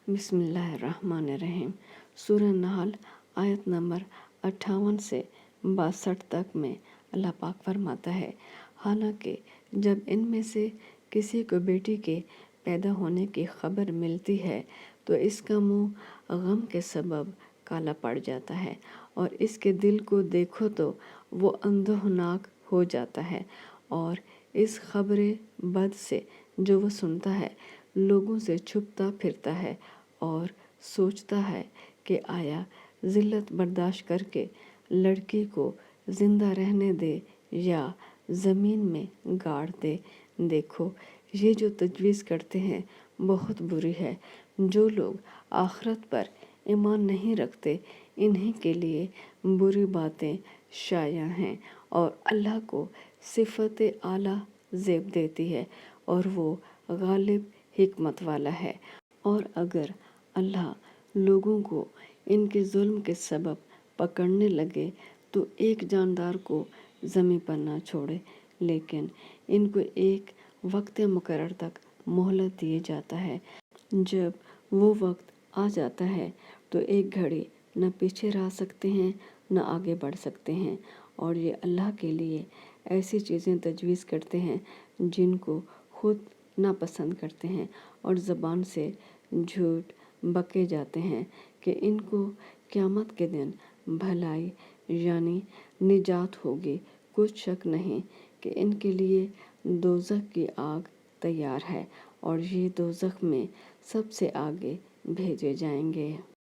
بسم اللہ الرحمن الرحیم۔ سورہ نحل آیت نمبر 58 سے 62 تک میں اللہ پاک فرماتا ہے، حالانکہ جب ان میں سے کسی کو بیٹی کے پیدا ہونے کی خبر ملتی ہے تو اس کا منہ غم کے سبب کالا پڑ جاتا ہے، اور اس کے دل کو دیکھو تو وہ اندوہناک ہو جاتا ہے، اور اس خبر بد سے جو وہ سنتا ہے لوگوں سے چھپتا پھرتا ہے اور سوچتا ہے کہ آیا ذلت برداشت کر کے لڑکی کو زندہ رہنے دے یا زمین میں گاڑ دے۔ دیکھو، یہ جو تجویز کرتے ہیں بہت بری ہے۔ جو لوگ آخرت پر ایمان نہیں رکھتے انہی کے لیے بری باتیں شائع ہیں، اور اللہ کو صفت اعلیٰ زیب دیتی ہے، اور وہ غالب حکمت والا ہے۔ اور اگر اللہ لوگوں کو ان کے ظلم کے سبب پکڑنے لگے تو ایک جاندار کو زمین پر نہ چھوڑے، لیکن ان کو ایک وقت مقرر تک مہلت دیے جاتا ہے۔ جب وہ وقت آ جاتا ہے تو ایک گھڑی نہ پیچھے رہ سکتے ہیں نہ آگے بڑھ سکتے ہیں، اور یہ اللہ کے لیے ایسی چیزیں تجویز کرتے ہیں جن کو خود ناپسند کرتے ہیں، اور زبان سے جھوٹ بکے جاتے ہیں کہ ان کو قیامت کے دن بھلائی یعنی نجات ہوگی۔ کچھ شک نہیں کہ ان کے لیے دوزخ کی آگ تیار ہے، اور یہ دوزخ میں سب سے آگے بھیجے جائیں گے۔